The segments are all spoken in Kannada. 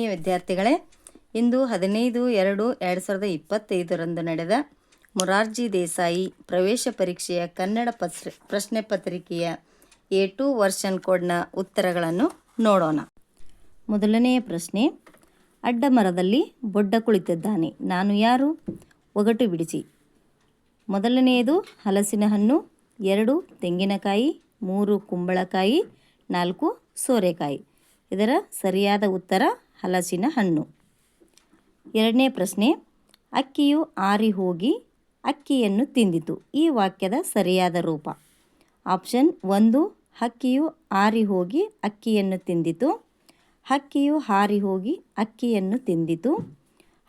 ವಿದ್ಯಾರ್ಥಿಗಳೇ, ಇಂದು 15/2/2025 ನಡೆದ ಮೊರಾರ್ಜಿ ದೇಸಾಯಿ ಪ್ರವೇಶ ಪರೀಕ್ಷೆಯ ಕನ್ನಡ ಪ್ರಶ್ನೆ ಪತ್ರಿಕೆಯ A2 ವರ್ಷನ್ ಕೋಡ್ನ ಉತ್ತರಗಳನ್ನು ನೋಡೋಣ. ಮೊದಲನೆಯ ಪ್ರಶ್ನೆ, ಅಡ್ಡ ಮರದಲ್ಲಿ ಬೊಡ್ಡ ಕುಳಿತಿದ್ದಾನೆ, ನಾನು ಯಾರು? ಒಗಟು ಬಿಡಿಸಿ. ಮೊದಲನೆಯದು ಹಲಸಿನ ಹಣ್ಣು, 2 ತೆಂಗಿನಕಾಯಿ, 3 ಕುಂಬಳಕಾಯಿ, 4 ಸೋರೆಕಾಯಿ. ಇದರ ಸರಿಯಾದ ಉತ್ತರ ಹಲಸಿನ ಹಣ್ಣು. ಎರಡನೇ ಪ್ರಶ್ನೆ, ಅಕ್ಕಿಯು ಆರಿ ಹೋಗಿ ಅಕ್ಕಿಯನ್ನು ತಿಂದಿತು. ಈ ವಾಕ್ಯದ ಸರಿಯಾದ ರೂಪ. ಆಪ್ಷನ್ 1, ಹಕ್ಕಿಯು ಆರಿ ಹೋಗಿ ಅಕ್ಕಿಯನ್ನು ತಿಂದಿತು. ಹಕ್ಕಿಯು ಹಾರಿ ಹೋಗಿ ಅಕ್ಕಿಯನ್ನು ತಿಂದಿತು.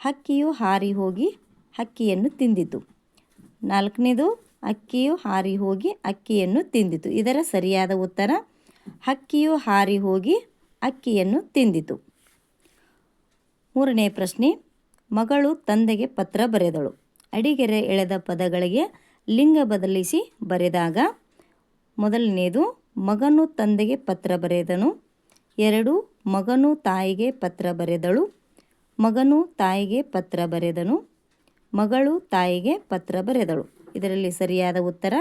ಹಕ್ಕಿಯು ಹಾರಿ ಹೋಗಿ ಹಕ್ಕಿಯನ್ನು ತಿಂದಿತು. ನಾಲ್ಕನೇದು, ಅಕ್ಕಿಯು ಹಾರಿ ಹೋಗಿ ಅಕ್ಕಿಯನ್ನು ತಿಂದಿತು. ಇದರ ಸರಿಯಾದ ಉತ್ತರ ಹಕ್ಕಿಯು ಹಾರಿ ಹೋಗಿ ಅಕ್ಕಿಯನ್ನು ತಿಂದಿತು. ಮೂರನೇ ಪ್ರಶ್ನೆ, ಮಗಳು ತಂದೆಗೆ ಪತ್ರ ಬರೆದಳು. ಅಡಿಗೆರೆ ಎಳೆದ ಪದಗಳಿಗೆ ಲಿಂಗ ಬದಲಿಸಿ ಬರೆದಾಗ ಮೊದಲನೆಯದು ಮಗನು ತಂದೆಗೆ ಪತ್ರ ಬರೆದನು. 2 ಮಗನು ತಾಯಿಗೆ ಪತ್ರ ಬರೆದಳು. ಮಗನು ತಾಯಿಗೆ ಪತ್ರ ಬರೆದನು. ಮಗಳು ತಾಯಿಗೆ ಪತ್ರ ಬರೆದಳು. ಇದರಲ್ಲಿ ಸರಿಯಾದ ಉತ್ತರ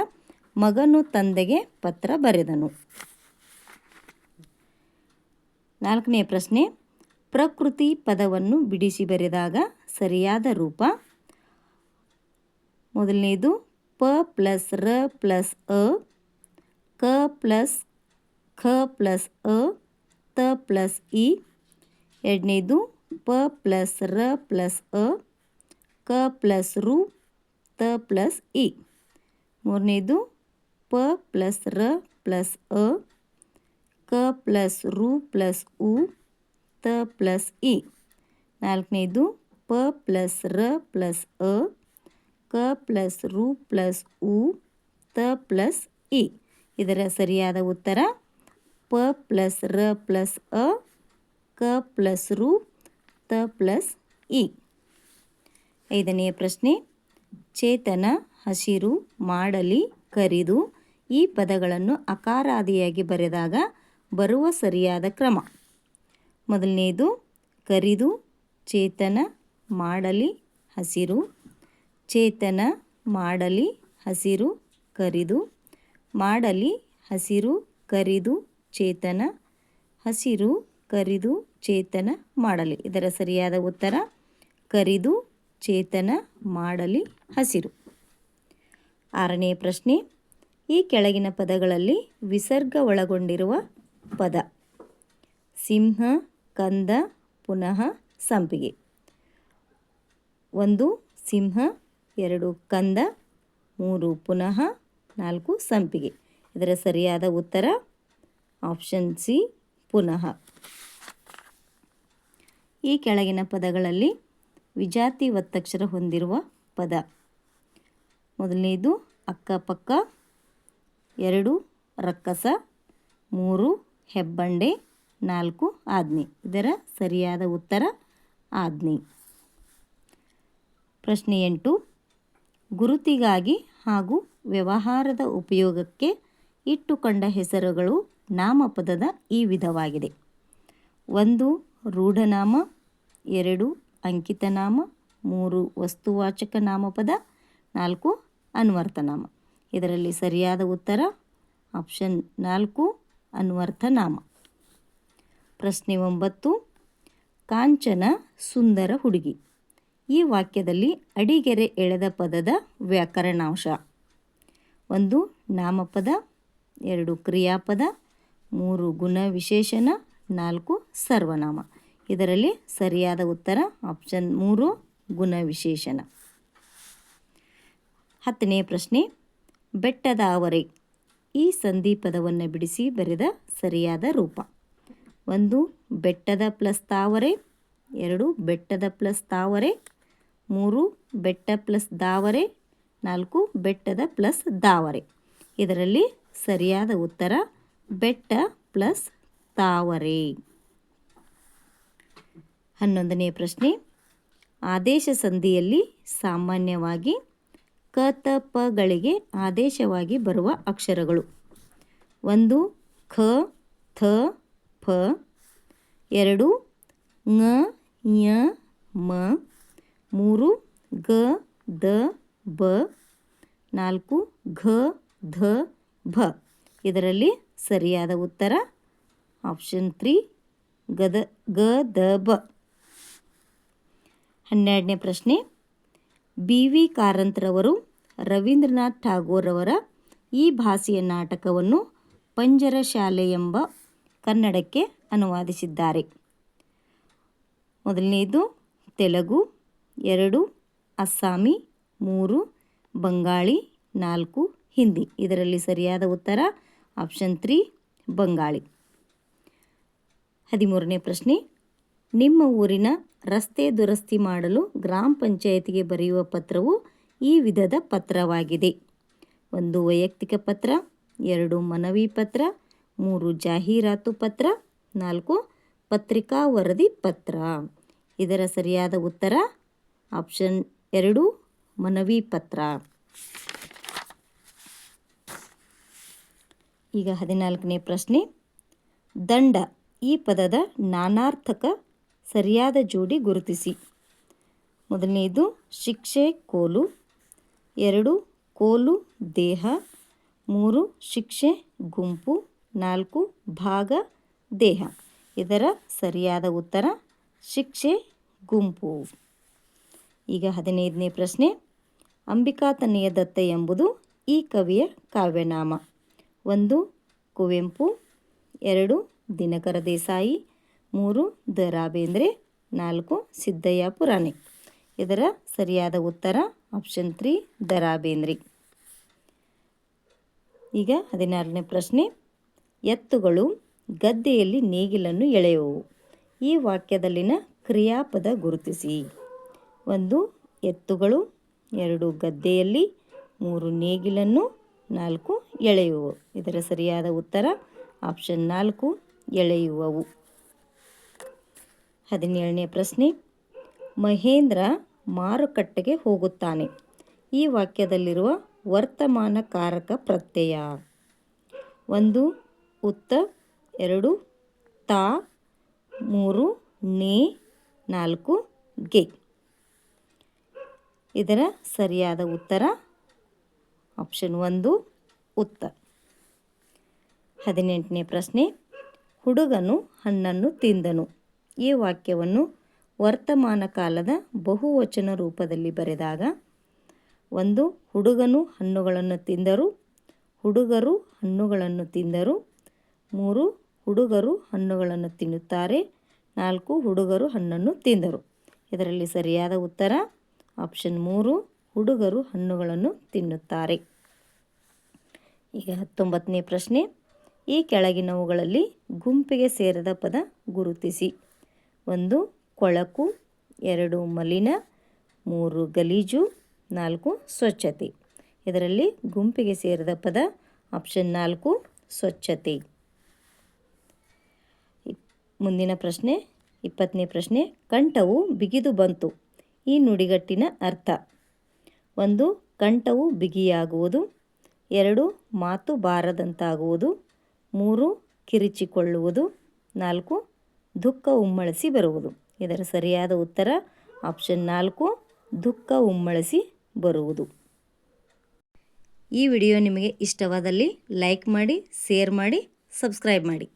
ಮಗನು ತಂದೆಗೆ ಪತ್ರ ಬರೆದನು. ನಾಲ್ಕನೇ ಪ್ರಶ್ನೆ, ಪ್ರಕೃತಿ ಪದವನ್ನು ಬಿಡಿಸಿ ಬರೆದಾಗ ಸರಿಯಾದ ರೂಪ. ಮೊದಲನೇದು ಪ ಪ್ಲಸ್ ರ ಪ್ಲಸ್ ಅ, ಕ ಪ್ಲಸ್ ಖ ಪ್ಲಸ್ ಅ, ತ ಪ್ಲಸ್ ಇ. ಎರಡನೇದು ಪ ಪ್ಲಸ್ ರ ಪ್ಲಸ್ ಅ, ಕ ಪ್ಲಸ್ ರು, ತ ಪ್ಲಸ್ ಇ. ಮೂರನೇದು ಪ ಪ್ಲಸ್ ರ ಪ್ಲಸ್ ಅ, ಕ ಪ್ಲಸ್ ರು ಪ್ಲಸ್ ಉ, ತ ಪ್ಲಸ್ ಇ. ನಾಲ್ಕನೇದು ಪ ಪ್ಲಸ್ ರ ಪ್ಲಸ್ ಅ, ಕ ಪ್ಲಸ್ ರು ಪ್ಲಸ್ ಉ, ತ ಪ್ಲಸ್ ಇ. ಇದರ ಸರಿಯಾದ ಉತ್ತರ ಪ ಪ್ಲಸ್ ರ ಪ್ಲಸ್ ಅ, ಕ ಪ್ಲಸ್ ರು, ತ ಪ್ಲಸ್ ಇ. ಐದನೆಯ ಪ್ರಶ್ನೆ, ಚೇತನ, ಹಸಿರು, ಮಾಡಲಿ, ಕರಿದು ಈ ಪದಗಳನ್ನು ಅಕಾರಾದಿಯಾಗಿ ಬರೆದಾಗ ಬರುವ ಸರಿಯಾದ ಕ್ರಮ. ಮೊದಲನೆಯದು ಕರಿದು, ಚೇತನ, ಮಾಡಲಿ, ಹಸಿರು. ಚೇತನ, ಮಾಡಲಿ, ಹಸಿರು, ಕರಿದು. ಮಾಡಲಿ, ಹಸಿರು, ಕರಿದು, ಚೇತನ. ಹಸಿರು, ಕರಿದು, ಚೇತನ, ಮಾಡಲಿ. ಇದರ ಸರಿಯಾದ ಉತ್ತರ ಕರಿದು, ಚೇತನ, ಮಾಡಲಿ, ಹಸಿರು. ಆರನೇ ಪ್ರಶ್ನೆ, ಈ ಕೆಳಗಿನ ಪದಗಳಲ್ಲಿ ವಿಸರ್ಗ ಒಳಗೊಂಡಿರುವ ಪದ. ಸಿಂಹ, ಕಂದ, ಪುನಃ ಸಂಪಿಗೆ. 1 ಸಿಂಹ, 2 ಕಂದ, 3 ಪುನಃ, 4 ಸಂಪಿಗೆ. ಇದರ ಸರಿಯಾದ ಉತ್ತರ ಆಪ್ಷನ್ ಸಿ, ಪುನಃ. ಈ ಕೆಳಗಿನ ಪದಗಳಲ್ಲಿ ವಿಜಾತಿ ಒತ್ತಕ್ಷರ ಹೊಂದಿರುವ ಪದ. ಮೊದಲನೇದು ಅಕ್ಕಪಕ್ಕ, 2 ರಕ್ಕಸ, 3 ಹೆಬ್ಬಂಡೆ, 4 ಆಜ್ಞೆ. ಇದರ ಸರಿಯಾದ ಉತ್ತರ ಆಜ್ಞೆ. ಪ್ರಶ್ನೆ 8, ಗುರುತಿಗಾಗಿ ಹಾಗೂ ವ್ಯವಹಾರದ ಉಪಯೋಗಕ್ಕೆ ಇಟ್ಟುಕೊಂಡ ಹೆಸರುಗಳು ನಾಮಪದದ ಈ ವಿಧವಾಗಿದೆ. 1 ರೂಢನಾಮ, 2 ಅಂಕಿತನಾಮ, 3 ವಸ್ತುವಾಚಕ ನಾಮಪದ, 4 ಅನ್ವರ್ಥನಾಮ. ಇದರಲ್ಲಿ ಸರಿಯಾದ ಉತ್ತರ ಆಪ್ಷನ್ 4 ಅನ್ವರ್ಥನಾಮ. ಪ್ರಶ್ನೆ 9, ಕಾಂಚನ ಸುಂದರ ಹುಡುಗಿ. ಈ ವಾಕ್ಯದಲ್ಲಿ ಅಡಿಗೆರೆ ಎಳೆದ ಪದದ ವ್ಯಾಕರಣಾಂಶ. 1 ನಾಮಪದ, 2 ಕ್ರಿಯಾಪದ, 3 ಗುಣ ವಿಶೇಷಣ, 4 ಸರ್ವನಾಮ. ಇದರಲ್ಲಿ ಸರಿಯಾದ ಉತ್ತರ ಆಪ್ಷನ್ 3 ಗುಣ ವಿಶೇಷಣ. 10ನೇ ಪ್ರಶ್ನೆ, ಬೆಟ್ಟದ ಆವರೆ. ಈ ಸಂಧಿ ಪದವನ್ನು ಬಿಡಿಸಿ ಬರೆದ ಸರಿಯಾದ ರೂಪ. 1 ಬೆಟ್ಟದ ಪ್ಲಸ್ ತಾವರೆ, 2 ಬೆಟ್ಟದ ಪ್ಲಸ್ ತಾವರೆ, 3 ಬೆಟ್ಟ ಪ್ಲಸ್ ದಾವರೆ, 4 ಬೆಟ್ಟದ ಪ್ಲಸ್ ದಾವರೆ. ಇದರಲ್ಲಿ ಸರಿಯಾದ ಉತ್ತರ ಬೆಟ್ಟ ಪ್ಲಸ್ ತಾವರೆ. 11ನೇ ಪ್ರಶ್ನೆ, ಆದೇಶ ಸಂಧಿಯಲ್ಲಿ ಸಾಮಾನ್ಯವಾಗಿ ಕ ತ ಪಗಳಿಗೆ ಆದೇಶವಾಗಿ ಬರುವ ಅಕ್ಷರಗಳು. 1 ಖ, ಥ, ಫ. 2 ङ ಯ ಮ. 3 ಗ ದ ಬ. 4 ಘ ಧ ಭ. ಇದರಲ್ಲಿ ಸರಿಯಾದ ಉತ್ತರ ಆಪ್ಷನ್ 3 ಗ ದ ಬ. 12ನೇ ಪ್ರಶ್ನೆ. ಬಿ ವಿ ಕಾರಂತರವರು ರವೀಂದ್ರನಾಥ್ ಠಾಗೋರ್ ಅವರ ಈ ಭಾಷೆಯ ನಾಟಕವನ್ನು ಪಂಜರಶಾಲೆ ಎಂಬ ಕನ್ನಡಕ್ಕೆ ಅನುವಾದಿಸಿದ್ದಾರೆ. ಮೊದಲನೆಯದು ತೆಲುಗು, 2 ಅಸ್ಸಾಮಿ, 3 ಬಂಗಾಳಿ, 4 ಹಿಂದಿ. ಇದರಲ್ಲಿ ಸರಿಯಾದ ಉತ್ತರ ಆಪ್ಷನ್ 3 ಬಂಗಾಳಿ. 13ನೇ ಪ್ರಶ್ನೆ. ನಿಮ್ಮ ಊರಿನ ರಸ್ತೆ ದುರಸ್ತಿ ಮಾಡಲು ಗ್ರಾಮ ಪಂಚಾಯತಿಗೆ ಬರೆಯುವ ಪತ್ರವು ಈ ವಿಧದ ಪತ್ರವಾಗಿದೆ. 1 ವೈಯಕ್ತಿಕ ಪತ್ರ, 2 ಮನವಿ ಪತ್ರ, 3 ಜಾಹೀರಾತು ಪತ್ರ, 4 ಪತ್ರಿಕಾ ವರದಿ ಪತ್ರ. ಇದರ ಸರಿಯಾದ ಉತ್ತರ ಆಪ್ಷನ್ 2 ಮನವಿ ಪತ್ರ. ಈಗ 14ನೇ ಪ್ರಶ್ನೆ. ದಂಡ ಈ ಪದದ ನಾನಾರ್ಥಕ ಸರಿಯಾದ ಜೋಡಿ ಗುರುತಿಸಿ. ಮೊದಲನೆಯದು ಶಿಕ್ಷೆ ಕೋಲು, 2 ಕೋಲು ದೇಹ, 3 ಶಿಕ್ಷೆ ಗುಂಪು, 4 ಭಾಗ ದೇಹ. ಇದರ ಸರಿಯಾದ ಉತ್ತರ ಶಿಕ್ಷೆ ಗುಂಪು. ಈಗ 15ನೇ ಪ್ರಶ್ನೆ. ಅಂಬಿಕಾತನಯ ದತ್ತ ಎಂಬುದು ಈ ಕವಿಯ ಕಾವ್ಯನಾಮ. 1 ಕುವೆಂಪು, 2 ದಿನಕರ ದೇಸಾಯಿ, 3 ದ ರಾ ಬೇಂದ್ರೆ, 4 ಸಿದ್ದಯ್ಯ ಪುರಾಣಿಕ್. ಇದರ ಸರಿಯಾದ ಉತ್ತರ ಆಪ್ಷನ್ 3 ದ ರಾ ಬೇಂದ್ರೆ. ಈಗ 16ನೇ ಪ್ರಶ್ನೆ. ಎತ್ತುಗಳು ಗದ್ದೆಯಲ್ಲಿ ನೇಗಿಲನ್ನು ಎಳೆಯುವವು. ಈ ವಾಕ್ಯದಲ್ಲಿನ ಕ್ರಿಯಾಪದ ಗುರುತಿಸಿ. 1 ಎತ್ತುಗಳು, 2 ಗದ್ದೆಯಲ್ಲಿ, 3 ನೇಗಿಲನ್ನು, 4 ಎಳೆಯುವವು. ಇದರ ಸರಿಯಾದ ಉತ್ತರ ಆಪ್ಷನ್ 4 ಎಳೆಯುವವು. 17ನೇ ಪ್ರಶ್ನೆ. ಮಹೇಂದ್ರ ಮಾರುಕಟ್ಟೆಗೆ ಹೋಗುತ್ತಾನೆ. ಈ ವಾಕ್ಯದಲ್ಲಿರುವ ವರ್ತಮಾನ ಕಾರಕ ಪ್ರತ್ಯಯ. 1 ಉತ್ತ, 2 ತಾ, 3 ನೇ, 4 ಗೆ. ಇದರ ಸರಿಯಾದ ಉತ್ತರ ಆಪ್ಷನ್ 1 ಉತ್ತ. 18ನೇ ಪ್ರಶ್ನೆ. ಹುಡುಗನು ಹಣ್ಣನ್ನು ತಿಂದನು. ಈ ವಾಕ್ಯವನ್ನು ವರ್ತಮಾನ ಕಾಲದ ಬಹುವಚನ ರೂಪದಲ್ಲಿ ಬರೆದಾಗ 1 ಹುಡುಗನು ಹಣ್ಣುಗಳನ್ನು ತಿಂದರು, ಹುಡುಗರು ಹಣ್ಣುಗಳನ್ನು ತಿಂದರು, 3 ಹುಡುಗರು ಹಣ್ಣುಗಳನ್ನು ತಿನ್ನುತ್ತಾರೆ, 4 ಹುಡುಗರು ಹಣ್ಣನ್ನು ತಿಂದರು. ಇದರಲ್ಲಿ ಸರಿಯಾದ ಉತ್ತರ ಆಪ್ಷನ್ 3 ಹುಡುಗರು ಹಣ್ಣುಗಳನ್ನು ತಿನ್ನುತ್ತಾರೆ. ಈಗ 19ನೇ ಪ್ರಶ್ನೆ. ಈ ಕೆಳಗಿನವುಗಳಲ್ಲಿ ಗುಂಪಿಗೆ ಸೇರದ ಪದ ಗುರುತಿಸಿ. 1 ಕೊಳಕು, 2 ಮಲಿನ, 3 ಗಲೀಜು, 4 ಸ್ವಚ್ಛತೆ. ಇದರಲ್ಲಿ ಗುಂಪಿಗೆ ಸೇರದ ಪದ ಆಪ್ಷನ್ 4 ಸ್ವಚ್ಛತೆ. ಮುಂದಿನ ಪ್ರಶ್ನೆ 20ನೇ ಪ್ರಶ್ನೆ. ಕಂಠವು ಬಿಗಿದು ಬಂತು. ಈ ನುಡಿಗಟ್ಟಿನ ಅರ್ಥ. 1 ಕಂಠವು ಬಿಗಿಯಾಗುವುದು, 2 ಮಾತು ಬಾರದಂತಾಗುವುದು, 3 ಕಿರಿಚಿಕೊಳ್ಳುವುದು, 4 ದುಃಖ ಉಮ್ಮಳಿಸಿ ಬರುವುದು. ಇದರ ಸರಿಯಾದ ಉತ್ತರ ಆಪ್ಷನ್ 4 ದುಃಖ ಉಮ್ಮಳಿಸಿ ಬರುವುದು. ಈ ವಿಡಿಯೋ ನಿಮಗೆ ಇಷ್ಟವಾದಲ್ಲಿ ಲೈಕ್ ಮಾಡಿ, ಶೇರ್ ಮಾಡಿ, ಸಬ್ಸ್ಕ್ರೈಬ್ ಮಾಡಿ.